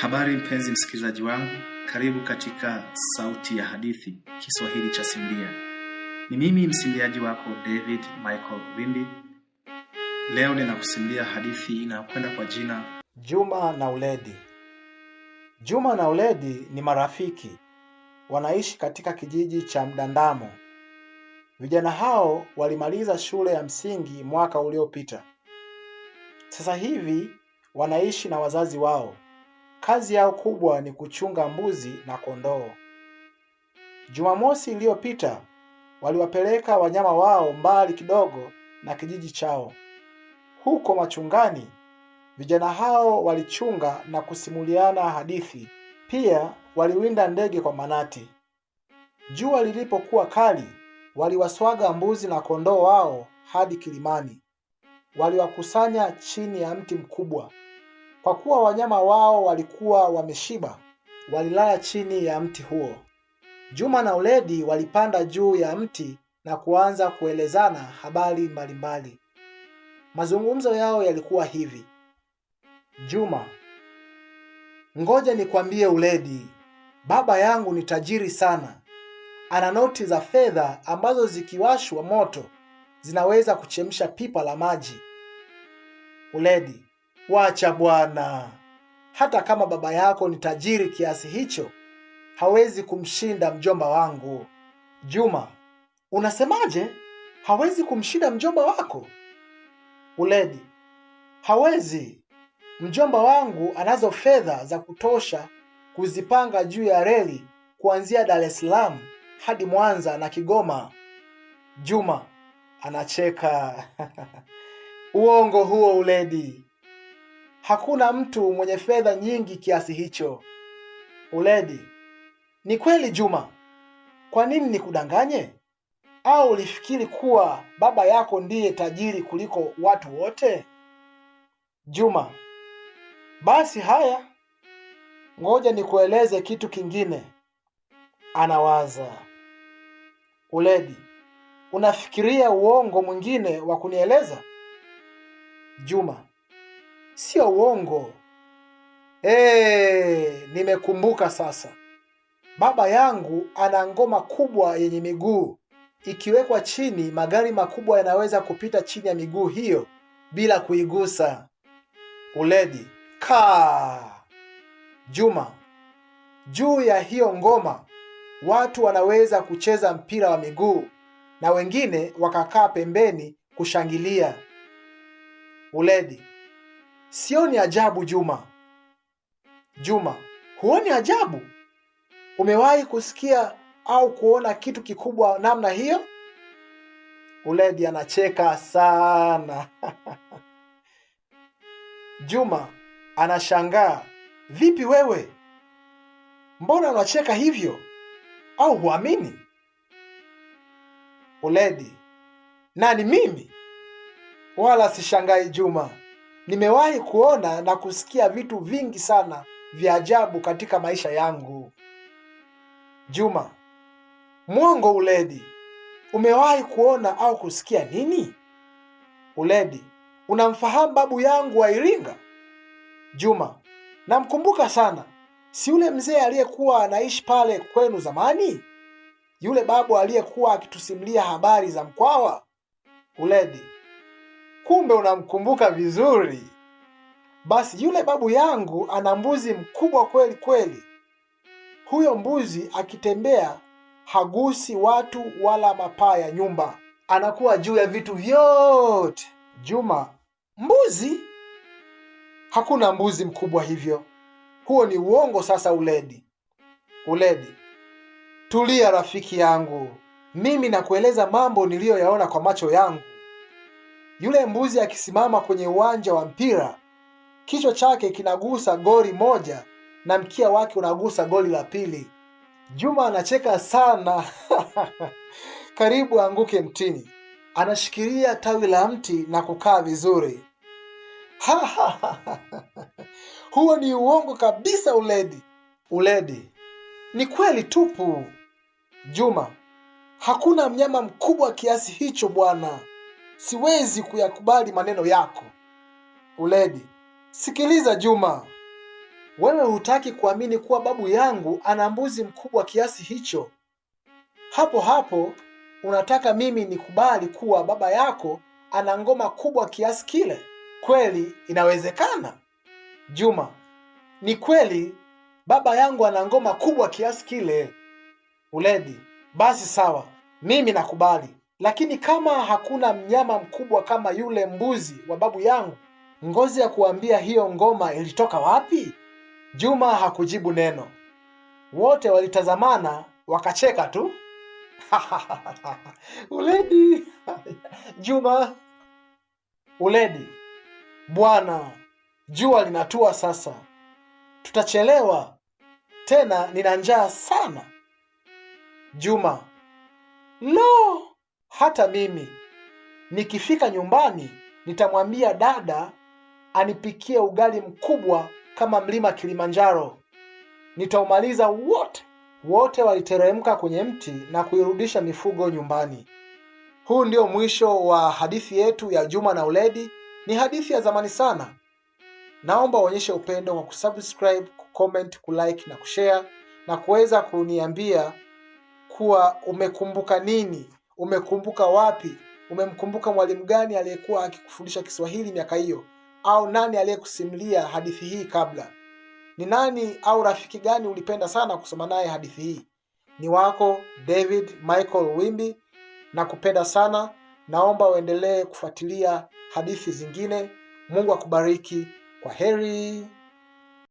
Habari mpenzi msikilizaji wangu, karibu katika Sauti ya Hadithi, Kiswahili cha Simulia. Ni mimi msimuliaji wako David Michael Wimbi. Leo ninakusimulia hadithi inayokwenda kwa jina Juma na Uledi. Juma na Uledi ni marafiki. Wanaishi katika kijiji cha Mdandamo. Vijana hao walimaliza shule ya msingi mwaka uliopita. Sasa hivi wanaishi na wazazi wao. Kazi yao kubwa ni kuchunga mbuzi na kondoo. Jumamosi iliyopita waliwapeleka wanyama wao mbali kidogo na kijiji chao. Huko machungani, vijana hao walichunga na kusimuliana hadithi. Pia waliwinda ndege kwa manati. Jua lilipokuwa kali, waliwaswaga mbuzi na kondoo wao hadi kilimani. Waliwakusanya chini ya mti mkubwa. Kwa kuwa wanyama wao walikuwa wameshiba, walilala chini ya mti huo. Juma na Uledi walipanda juu ya mti na kuanza kuelezana habari mbalimbali. Mazungumzo yao yalikuwa hivi: Juma: ngoja nikwambie Uledi, baba yangu ni tajiri sana. Ana noti za fedha ambazo zikiwashwa moto zinaweza kuchemsha pipa la maji. Uledi: wacha bwana, hata kama baba yako ni tajiri kiasi hicho, hawezi kumshinda mjomba wangu. Juma: unasemaje? Hawezi kumshinda mjomba wako? Uledi: hawezi. Mjomba wangu anazo fedha za kutosha kuzipanga juu ya reli kuanzia Dar es Salaam hadi Mwanza na Kigoma. Juma anacheka. Uongo huo Uledi. Hakuna mtu mwenye fedha nyingi kiasi hicho. Uledi: ni kweli Juma. Kwa nini nikudanganye? Au ulifikiri kuwa baba yako ndiye tajiri kuliko watu wote? Juma: basi haya, ngoja nikueleze kitu kingine. Anawaza. Uledi: unafikiria uongo mwingine wa kunieleza? Juma: sio uongo. Nimekumbuka sasa. Baba yangu ana ngoma kubwa yenye miguu. Ikiwekwa chini, magari makubwa yanaweza kupita chini ya miguu hiyo bila kuigusa. Uledi: kaa. Juma: juu ya hiyo ngoma watu wanaweza kucheza mpira wa miguu na wengine wakakaa pembeni kushangilia. Uledi: sioni ajabu Juma. Juma: huoni ajabu? Umewahi kusikia au kuona kitu kikubwa namna hiyo? Uledi anacheka sana. Juma anashangaa. Vipi wewe? Mbona unacheka hivyo? Au huamini? Uledi: nani, mimi? Wala sishangai Juma. Nimewahi kuona na kusikia vitu vingi sana vya ajabu katika maisha yangu. Juma: mwongo Uledi. Umewahi kuona au kusikia nini? Uledi: unamfahamu babu yangu wa Iringa? Juma: namkumbuka sana. Si yule mzee aliyekuwa anaishi pale kwenu zamani? Yule babu aliyekuwa akitusimulia habari za Mkwawa? Uledi: kumbe unamkumbuka vizuri. Basi yule babu yangu ana mbuzi mkubwa kweli kweli. Huyo mbuzi akitembea hagusi watu wala mapaa ya nyumba. Anakuwa juu ya vitu vyote. Juma: mbuzi? Hakuna mbuzi mkubwa hivyo. Huo ni uongo sasa Uledi. Uledi: tulia rafiki yangu. Mimi nakueleza mambo niliyoyaona kwa macho yangu. Yule mbuzi akisimama kwenye uwanja wa mpira, kichwa chake kinagusa goli moja na mkia wake unagusa goli la pili. Juma anacheka sana. Karibu anguke mtini. Anashikilia tawi la mti na kukaa vizuri. Huo ni uongo kabisa Uledi. Uledi: ni kweli tupu. Juma: hakuna mnyama mkubwa kiasi hicho bwana. Siwezi kuyakubali maneno yako. Uledi: sikiliza Juma, Wewe hutaki kuamini kuwa babu yangu ana mbuzi mkubwa kiasi hicho. Hapo hapo unataka mimi nikubali kuwa baba yako ana ngoma kubwa kiasi kile. Kweli inawezekana? Juma: ni kweli, baba yangu ana ngoma kubwa kiasi kile. Uledi: basi sawa, mimi nakubali. Lakini kama hakuna mnyama mkubwa kama yule mbuzi wa babu yangu, ngozi ya kuambia hiyo ngoma ilitoka wapi? Juma hakujibu neno. Wote walitazamana wakacheka tu. Uledi. Juma. Uledi: bwana, jua linatua sasa, tutachelewa, tena nina njaa sana. Juma: lo, hata mimi. Nikifika nyumbani nitamwambia dada anipikie ugali mkubwa kama mlima Kilimanjaro. Nitaumaliza wote. Wote waliteremka kwenye mti na kuirudisha mifugo nyumbani. Huu ndio mwisho wa hadithi yetu ya Juma na Uledi. Ni hadithi ya zamani sana. Naomba uonyeshe upendo kwa kusubscribe, kucomment, kulike na kushare, na kuweza kuniambia kuwa umekumbuka nini, umekumbuka wapi, umemkumbuka mwalimu gani aliyekuwa akikufundisha Kiswahili miaka hiyo, au nani aliyekusimulia hadithi hii kabla. Ni nani au rafiki gani ulipenda sana kusoma naye hadithi hii? Ni wako David Michael Wimbi, na kupenda sana. Naomba uendelee kufuatilia hadithi zingine. Mungu akubariki. Kwa heri.